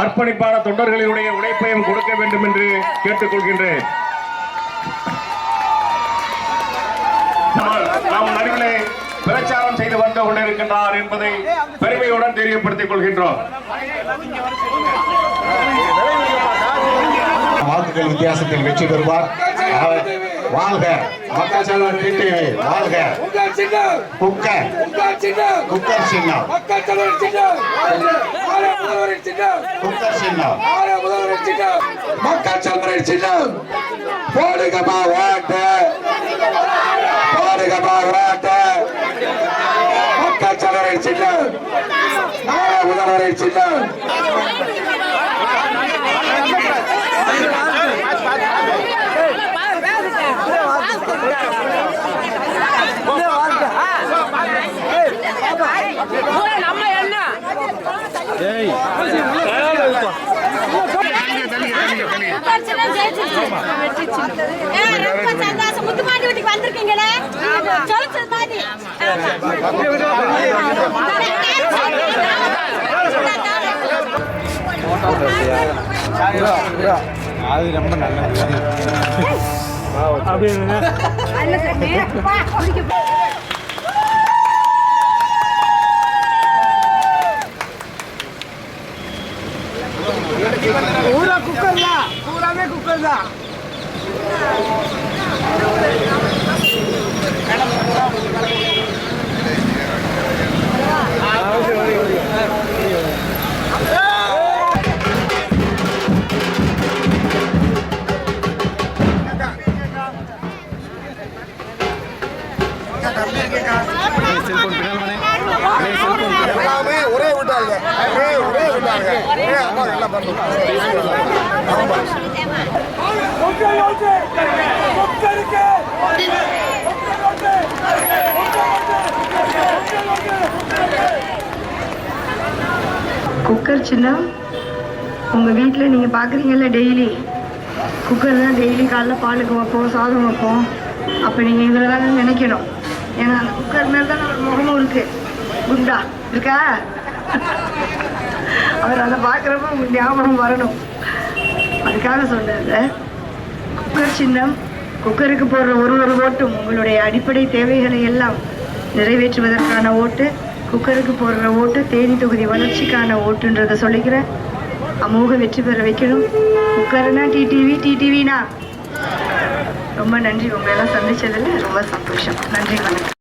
அர்ப்பணிப்பான தொண்டர்களினுடைய உழைப்பையும் கொடுக்க வேண்டும் என்று கேட்டுக்கொள்கின்றேன். நாம் நடுவிலே பிரச்சாரம் செய்து வந்து கொண்டிருக்கின்றார் என்பதை பெருமையுடன் தெரியப்படுத்திக் கொள்கின்றோம். வாக்குகள் வித்தியாசத்தில் வெற்றி பெறுவார். வாழ்க மக்கள் செல்வன் டிடிவி, வாழ்க குக்கர் சின்னம், குக்கர் சின்னம், குக்கர் சின்னம், மக்கள் செல்வன் சின்னம். போடுகமா ஓட்டு, போடுகமா ஓட்டு. மக்கள் செல்வன் சின்னம், நாளை முதல்வரின் சின்னம். முத்துமாண்டி வீட்டுக்கு வந்திருக்கீங்களே அது ரொம்ப நல்லது. पूरा कुकर ला, पूरा में कुकर ला. ஒரே விட்டாங்க, ஒரே விட்டாங்க. குக்கர் சின்னம் உங்க வீட்டில் நீங்க பாக்குறீங்கல்ல, டெய்லி குக்கர் தான் டெய்லி காலைல பாலுக்கு வைப்போம், சாதம் வைப்போம். அப்ப நீங்க இதில் தானே நினைக்கணும். ஏன்னா அந்த குக்கர் மேல தான் ஒரு முகமும் இருக்கு, குண்டா இருக்கா. அவர் அதை பார்க்குறப்ப உங்களுக்கு ஞாபகம் வரணும். அதுக்காக சொல்றது குக்கர் சின்னம். குக்கருக்கு போடுற ஒரு ஓட்டும் உங்களுடைய அடிப்படை தேவைகளை எல்லாம் நிறைவேற்றுவதற்கான ஓட்டு. குக்கருக்கு போடுற ஓட்டு தேனி தொகுதி வளர்ச்சிக்கான ஓட்டுன்றதை சொல்லிக்கிறேன். அமோக வெற்றி பெற வைக்கணும். குக்கர்னா டிடிவி, டிடிவினா ரொம்ப நன்றி. உங்களெல்லாம் சந்திச்சதில் ரொம்ப சந்தோஷம். நன்றி, வணக்கம்.